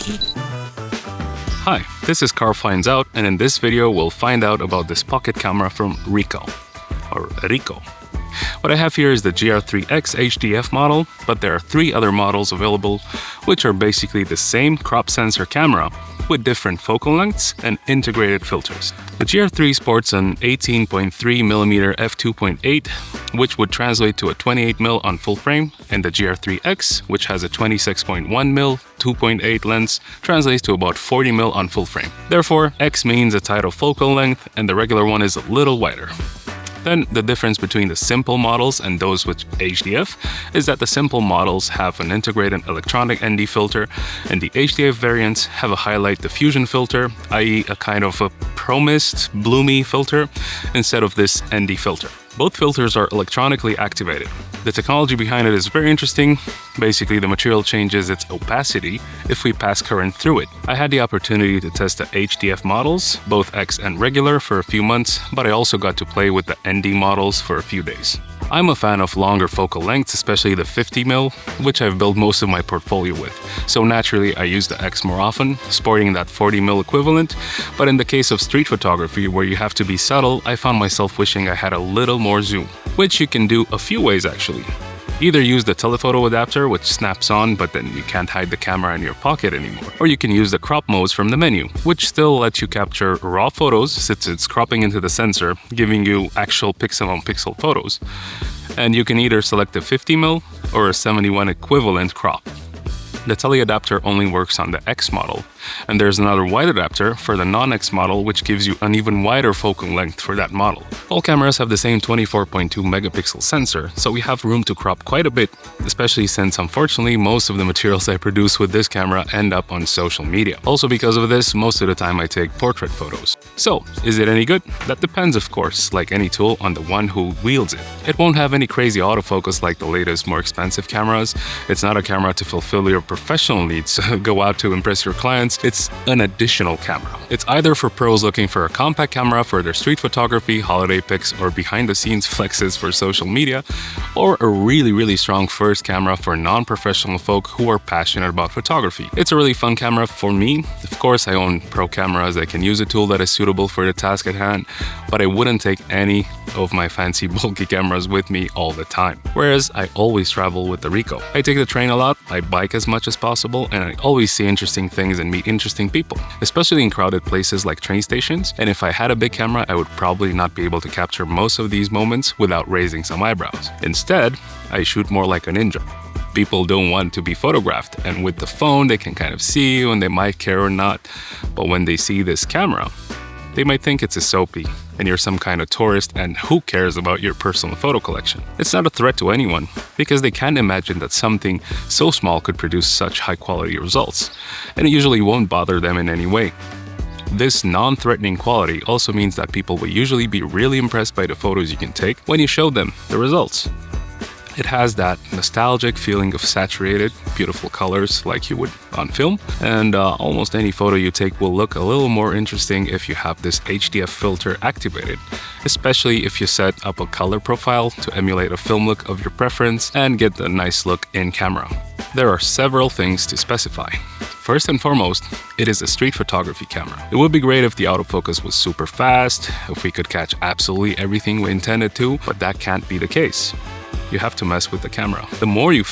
Hi, this is Carl Finds Out, and in this video we'll find out about this pocket camera from Ricoh, or Ricoh. What I have here is the GR3X HDF model, but there are 3 other models available which are basically the same crop sensor camera with different focal lengths and integrated filters. The GR3 sports an 18.3mm f2.8, which would translate to a 28mm on full frame, and the GR3X, which has a 26.1mm 2.8 lens, translates to about 40mm on full frame. Therefore, X means a tighter focal length and the regular one is a little wider. Then the difference between the simple models and those with HDF is that the simple models have an integrated electronic ND filter, and the HDF variants have a highlight diffusion filter, i.e. a kind of a pro-mist, bloomy filter, instead of this ND filter. Both filters are electronically activated. The technology behind it is very interesting. Basically, the material changes its opacity if we pass current through it. I had the opportunity to test the HDF models, both X and regular, for a few months, but I also got to play with the ND models for a few days. I'm a fan of longer focal lengths, especially the 50mm, which I've built most of my portfolio with. So naturally, I use the X more often, sporting that 40mm equivalent. But in the case of street photography, where you have to be subtle, I found myself wishing I had a little more zoom, which you can do a few ways actually. Either use the telephoto adapter, which snaps on, but then you can't hide the camera in your pocket anymore. Or you can use the crop modes from the menu, which still lets you capture raw photos since it's cropping into the sensor, giving you actual pixel-on-pixel photos. And you can either select a 50mm or a 71 equivalent crop. The tele adapter only works on the X model, and there's another wide adapter for the non-X model, which gives you an even wider focal length for that model. All cameras have the same 24.2 megapixel sensor, so we have room to crop quite a bit, especially since unfortunately most of the materials I produce with this camera end up on social media. Also because of this, most of the time I take portrait photos. So, is it any good? That depends, of course, like any tool, on the one who wields it. It won't have any crazy autofocus like the latest, more expensive cameras. It's not a camera to fulfill your professional needs, go out to impress your clients. It's an additional camera. It's either for pros looking for a compact camera for their street photography, holiday pics, or behind-the-scenes flexes for social media, or a really strong first camera for non-professional folk who are passionate about photography. It's a really fun camera for me. Of course, I own pro cameras. I can use a tool that is suitable for the task at hand, but I wouldn't take any of my fancy bulky cameras with me all the time. Whereas I always travel with the Ricoh. I take the train a lot, I bike as much as possible, and I always see interesting things and meet interesting people, especially in crowded places like train stations. And if I had a big camera, I would probably not be able to capture most of these moments without raising some eyebrows. Instead, I shoot more like a ninja. People don't want to be photographed, and with the phone they can kind of see you and they might care or not, but when they see this camera, they might think it's a soapy and you're some kind of tourist, and who cares about your personal photo collection? It's not a threat to anyone, because they can't imagine that something so small could produce such high quality results, and it usually won't bother them in any way. This non-threatening quality also means that people will usually be really impressed by the photos you can take when you show them the results. It has that nostalgic feeling of saturated, beautiful colors like you would on film, and almost any photo you take will look a little more interesting if you have this HDF filter activated, especially if you set up a color profile to emulate a film look of your preference and get the nice look in camera. There are several things to specify. First and foremost, it is a street photography camera. It would be great if the autofocus was super fast, if we could catch absolutely everything we intended to, but that can't be the case. You have to mess with the camera. The more you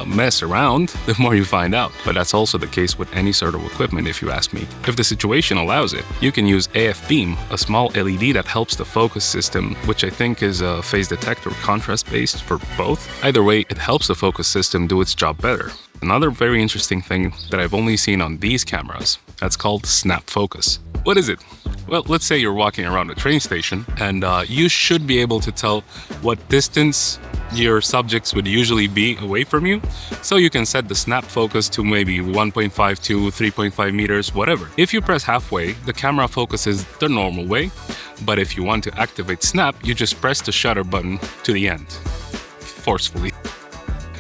mess around, the more you find out. But that's also the case with any sort of equipment, if you ask me. If the situation allows it, you can use AF beam, a small LED that helps the focus system, which I think is a phase detector contrast based for both. Either way, it helps the focus system do its job better. Another very interesting thing that I've only seen on these cameras, that's called snap focus. What is it? Well, let's say you're walking around a train station and you should be able to tell what distance your subjects would usually be away from you. So you can set the snap focus to maybe 1.5 to 3.5 meters, whatever. If you press halfway, the camera focuses the normal way. But if you want to activate snap, you just press the shutter button to the end, forcefully.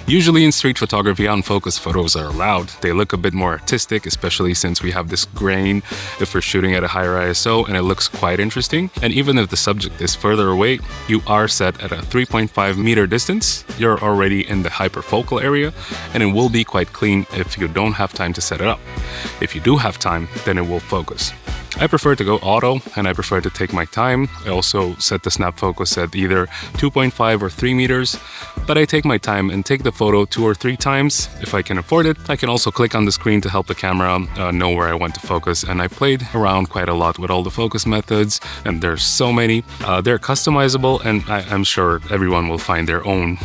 Usually in street photography, unfocused photos are allowed. They look a bit more artistic, especially since we have this grain if we're shooting at a higher ISO, and it looks quite interesting. And even if the subject is further away, you are set at a 3.5 meter distance. You're already in the hyperfocal area, and it will be quite clean if you don't have time to set it up. If you do have time, then it will focus. I prefer to go auto, and I prefer to take my time. I also set the snap focus at either 2.5 or 3 meters, but I take my time and take the photo 2 or 3 times if I can afford it. I can also click on the screen to help the camera know where I want to focus, and I played around quite a lot with all the focus methods, and there's so many. They're customizable, and I'm sure everyone will find their own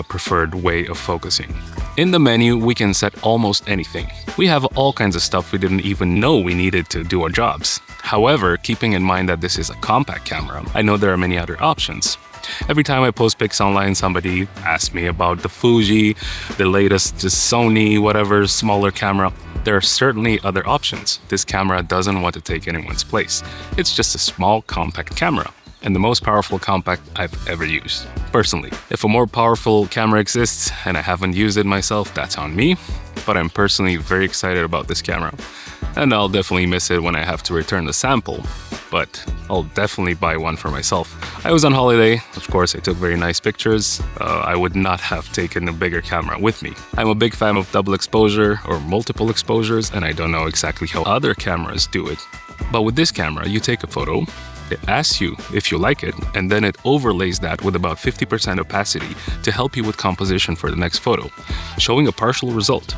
preferred way of focusing. In the menu, we can set almost anything. We have all kinds of stuff we didn't even know we needed to do our jobs. However, keeping in mind that this is a compact camera, I know there are many other options. Every time I post pics online, somebody asks me about the Fuji, the latest Sony, whatever, smaller camera. There are certainly other options. This camera doesn't want to take anyone's place. It's just a small, compact camera, and the most powerful compact I've ever used, personally. If a more powerful camera exists and I haven't used it myself, that's on me, but I'm personally very excited about this camera. And I'll definitely miss it when I have to return the sample, but I'll definitely buy one for myself. I was on holiday, of course I took very nice pictures. I would not have taken a bigger camera with me. I'm a big fan of double exposure or multiple exposures, and I don't know exactly how other cameras do it. But with this camera, you take a photo, it asks you if you like it, and then it overlays that with about 50% opacity to help you with composition for the next photo, showing a partial result.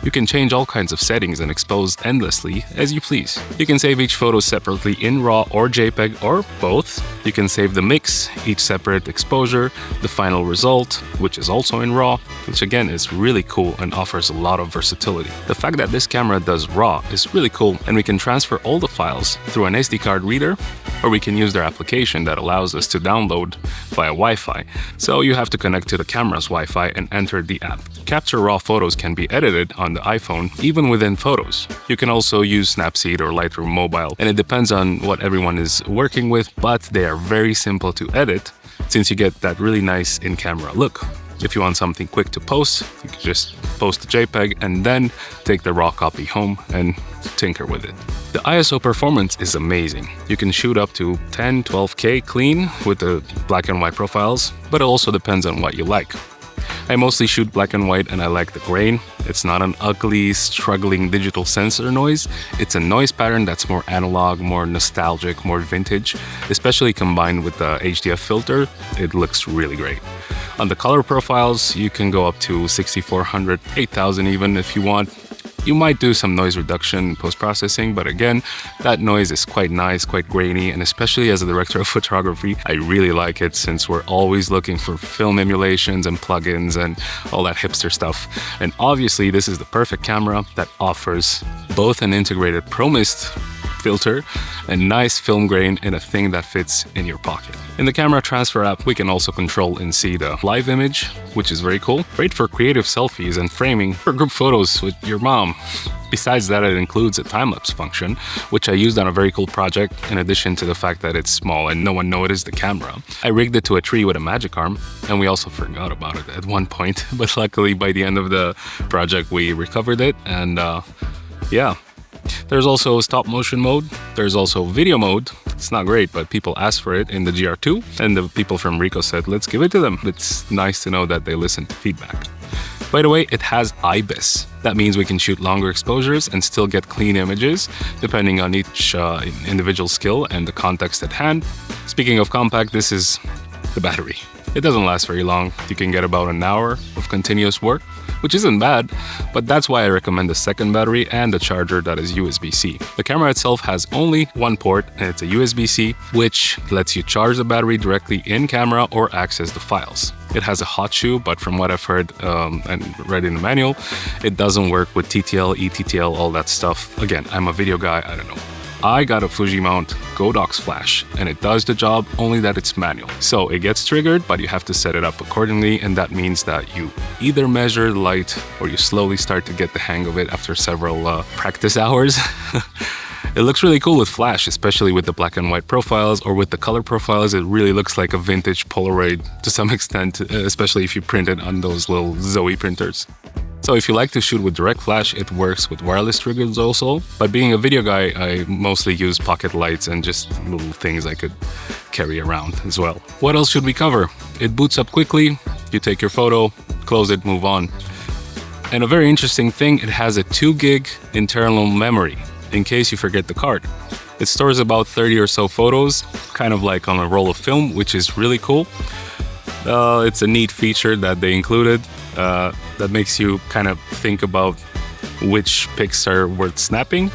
You can change all kinds of settings and expose endlessly as you please. You can save each photo separately in RAW or JPEG or both. You can save the mix, each separate exposure, the final result, which is also in RAW, which again is really cool and offers a lot of versatility. The fact that this camera does RAW is really cool, and we can transfer all the files through an SD card reader, or we can use their application that allows us to download via Wi-Fi. So you have to connect to the camera's Wi-Fi and enter the app. Capture RAW photos can be edited on the iPhone, even within Photos. You can also use Snapseed or Lightroom Mobile, and it depends on what everyone is working with, but they are very simple to edit since you get that really nice in-camera look. If you want something quick to post, you can just post a JPEG and then take the RAW copy home and tinker with it. The ISO performance is amazing. You can shoot up to 10, 12K clean with the black and white profiles, but it also depends on what you like. I mostly shoot black and white, and I like the grain. It's not an ugly, struggling digital sensor noise. It's a noise pattern that's more analog, more nostalgic, more vintage. Especially combined with the HDF filter, it looks really great. On the color profiles, you can go up to 6400, 8000 even if you want. You might do some noise reduction post-processing, but again, that noise is quite nice, quite grainy, and especially as a director of photography, I really like it since we're always looking for film emulations and plugins and all that hipster stuff. And obviously, this is the perfect camera that offers both an integrated Pro Mist filter and nice film grain in a thing that fits in your pocket. In the camera transfer app, we can also control and see the live image, which is very cool. Great for creative selfies and framing for group photos with your mom. Besides that, it includes a time-lapse function, which I used on a very cool project, in addition to the fact that it's small and no one noticed the camera. I rigged it to a tree with a magic arm, and we also forgot about it at one point, but luckily by the end of the project we recovered it, and yeah. There's also stop motion mode. There's also video mode. It's not great, but people asked for it in the GR2, and the people from Ricoh said, let's give it to them. It's nice to know that they listen to feedback. By the way, it has IBIS. That means we can shoot longer exposures and still get clean images, depending on each individual skill and the context at hand. Speaking of compact, this is the battery. It doesn't last very long. You can get about an hour of continuous work, which isn't bad, but that's why I recommend the second battery and the charger that is USB-C. The camera itself has only one port, and it's a USB-C, which lets you charge the battery directly in camera or access the files. It has a hot shoe, but from what I've heard and read in the manual, it doesn't work with TTL, ETTL, all that stuff. Again, I'm a video guy, I don't know. I got a Fuji mount Godox flash, and it does the job, only that it's manual. So it gets triggered, but you have to set it up accordingly, and that means that you either measure the light or you slowly start to get the hang of it after several practice hours. It looks really cool with flash, especially with the black and white profiles, or with the color profiles. It really looks like a vintage Polaroid to some extent, especially if you print it on those little Zoe printers. So if you like to shoot with direct flash, it works with wireless triggers also. But being a video guy, I mostly use pocket lights and just little things I could carry around as well. What else should we cover? It boots up quickly, you take your photo, close it, move on. And a very interesting thing, it has a 2 gig internal memory in case you forget the card. It stores about 30 or so photos, kind of like on a roll of film, which is really cool. It's a neat feature that they included that makes you kind of think about which pics are worth snapping,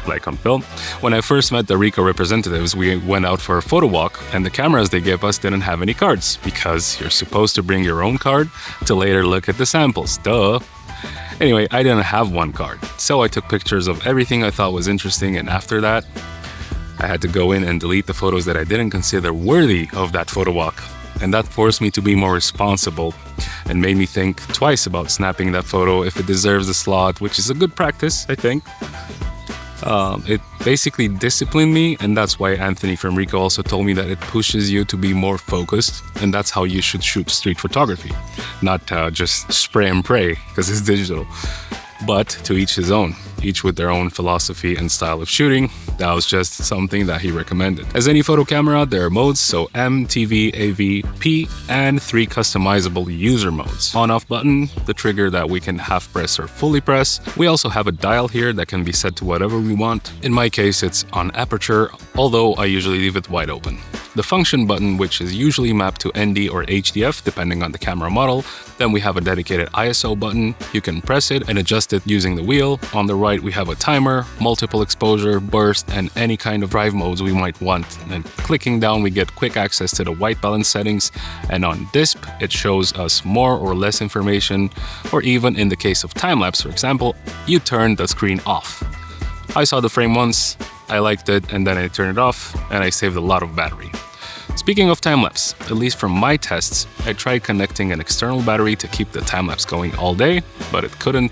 like on film. When I first met the Ricoh representatives, we went out for a photo walk, and the cameras they gave us didn't have any cards, because you're supposed to bring your own card to later look at the samples. Duh! Anyway, I didn't have one card, so I took pictures of everything I thought was interesting, and after that, I had to go in and delete the photos that I didn't consider worthy of that photo walk. And that forced me to be more responsible and made me think twice about snapping that photo if it deserves a slot, which is a good practice, I think. It basically disciplined me, and that's why Anthony from Ricoh also told me that it pushes you to be more focused, and that's how you should shoot street photography. Not just spray and pray, because it's digital. But to each his own, each with their own philosophy and style of shooting. That was just something that he recommended. As any photo camera, there are modes, so M, TV, AV, P, and 3 customizable user modes. On-off button, the trigger that we can half press or fully press. We also have a dial here that can be set to whatever we want. In my case, it's on aperture, although I usually leave it wide open. The function button, which is usually mapped to ND or HDF depending on the camera model. Then we have a dedicated ISO button. You can press it and adjust it using the wheel. On the right we have a timer, multiple exposure, burst, and any kind of drive modes we might want. And clicking down we get quick access to the white balance settings, and on DISP it shows us more or less information, or even in the case of time-lapse, for example, you turn the screen off. I saw the frame once, I liked it, and then I turned it off, and I saved a lot of battery. Speaking of time-lapse, at least from my tests, I tried connecting an external battery to keep the time-lapse going all day, but it couldn't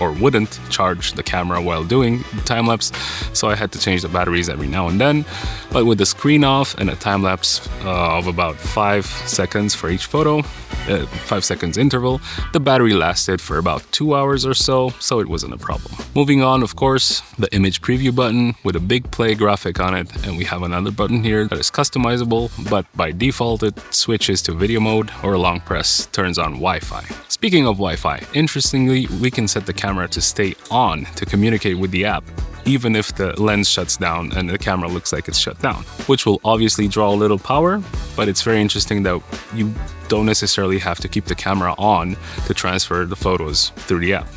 or wouldn't charge the camera while doing time-lapse, so I had to change the batteries every now and then. But with the screen off and a time-lapse of about 5 seconds for each photo, 5 seconds interval, the battery lasted for about 2 hours or so it wasn't a problem. Moving on, of course, the image preview button with a big play graphic on it, and we have another button here that is customizable, but by default it switches to video mode, or a long press turns on Wi-Fi. Speaking of Wi-Fi, interestingly, we can set the camera to stay on to communicate with the app, even if the lens shuts down and the camera looks like it's shut down, which will obviously draw a little power, but it's very interesting that you don't necessarily have to keep the camera on to transfer the photos through the app.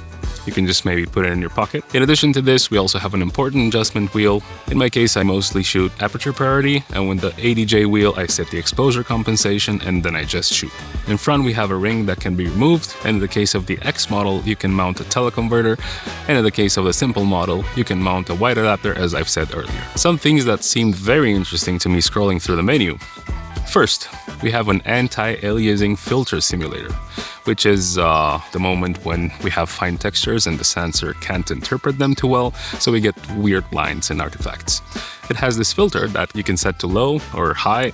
You can just maybe put it in your pocket. In addition to this, we also have an important adjustment wheel. In my case, I mostly shoot aperture priority, and with the 80J wheel, I set the exposure compensation, and then I just shoot. In front, we have a ring that can be removed, and in the case of the X model, you can mount a teleconverter, and in the case of the simple model, you can mount a white adapter, as I've said earlier. Some things that seemed very interesting to me scrolling through the menu. First, we have an anti-aliasing filter simulator, which is the moment when we have fine textures and the sensor can't interpret them too well, so we get weird lines and artifacts. It has this filter that you can set to low or high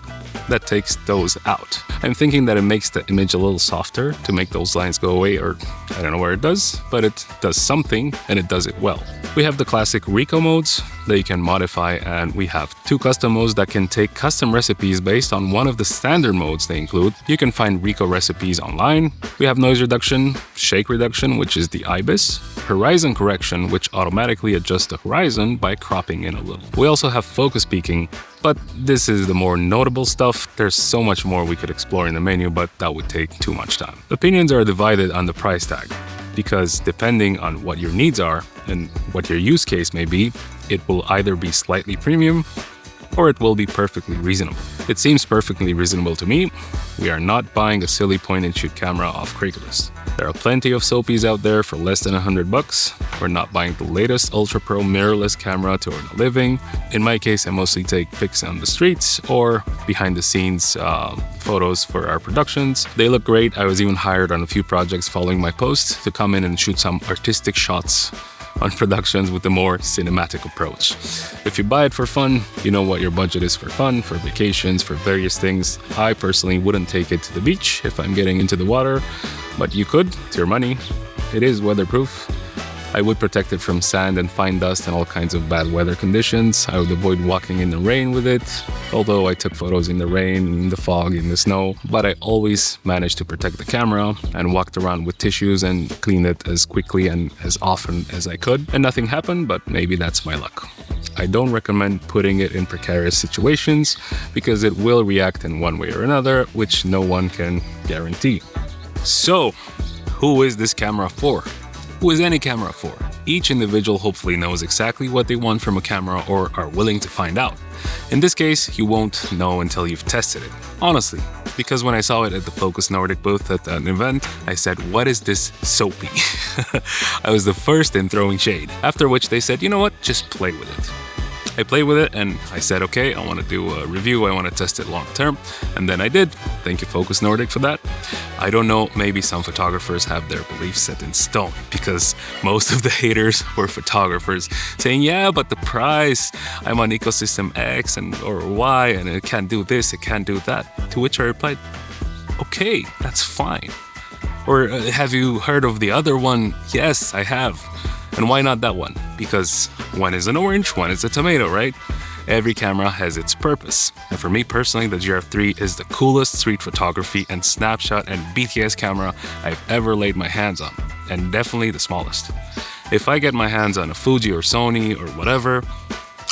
that takes those out. I'm thinking that it makes the image a little softer to make those lines go away, or I don't know where it does, but it does something and it does it well. We have the classic Ricoh modes that you can modify, and we have 2 custom modes that can take custom recipes based on one of the standard modes they include. You can find Ricoh recipes online. We have noise reduction, shake reduction, which is the IBIS, horizon correction, which automatically adjusts the horizon by cropping in a little. We also have focus peaking, but this is the more notable stuff. There's so much more we could explore in the menu, but that would take too much time. Opinions are divided on the price tag, because depending on what your needs are and what your use case may be, it will either be slightly premium or it will be perfectly reasonable. It seems perfectly reasonable to me. We are not buying a silly point-and-shoot camera off Craigslist. There are plenty of Soapies out there for less than $100. We're not buying the latest Ultra Pro mirrorless camera to earn a living. In my case, I mostly take pics on the streets or behind-the-scenes photos for our productions. They look great. I was even hired on a few projects following my posts to come in and shoot some artistic shots on productions with a more cinematic approach. If you buy it for fun, you know what your budget is for fun, for vacations, for various things. I personally wouldn't take it to the beach if I'm getting into the water, but you could, it's your money. It is weatherproof. I would protect it from sand and fine dust and all kinds of bad weather conditions. I would avoid walking in the rain with it, although I took photos in the rain, in the fog, in the snow. But I always managed to protect the camera and walked around with tissues and cleaned it as quickly and as often as I could. And nothing happened, but maybe that's my luck. I don't recommend putting it in precarious situations because it will react in one way or another, which no one can guarantee. So, who is this camera for? Who is any camera for? Each individual hopefully knows exactly what they want from a camera or are willing to find out. In this case, you won't know until you've tested it. Honestly, because when I saw it at the Focus Nordic booth at an event, I said, what is this soapy? I was the first in throwing shade. After which they said, you know what, just play with it. I played with it and I said, okay, I want to do a review, I want to test it long term. And then I did. Thank you, Focus Nordic, for that. I don't know, maybe some photographers have their beliefs set in stone because most of the haters were photographers saying, yeah, but the price, I'm on ecosystem X or Y and it can't do this, it can't do that. To which I replied, okay, that's fine. Or have you heard of the other one? Yes, I have. And why not that one? Because one is an orange, one is a tomato, right? Every camera has its purpose. And for me personally, the GR3 is the coolest street photography and snapshot and BTS camera I've ever laid my hands on. And definitely the smallest. If I get my hands on a Fuji or Sony or whatever,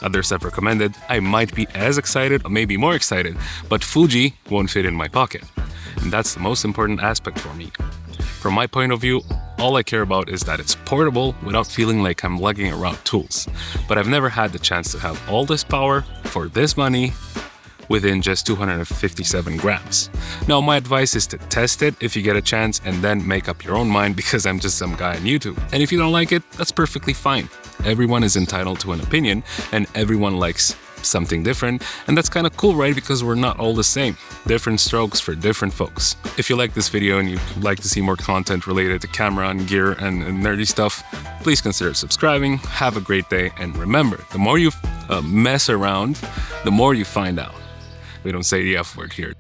others have recommended, I might be as excited or maybe more excited, but Fuji won't fit in my pocket. And that's the most important aspect for me. From my point of view, all I care about is that it's portable without feeling like I'm lugging around tools. But I've never had the chance to have all this power for this money within just 257 grams. Now, my advice is to test it if you get a chance and then make up your own mind because I'm just some guy on YouTube. And if you don't like it, that's perfectly fine. Everyone is entitled to an opinion and everyone likes something different, and that's kind of cool, right? Because we're not all the same. Different strokes for different folks. If you like this video and you'd like to see more content related to camera and gear and nerdy stuff, please consider subscribing. Have a great day, and remember, the more you mess around, the more you find out. We don't say the F word here.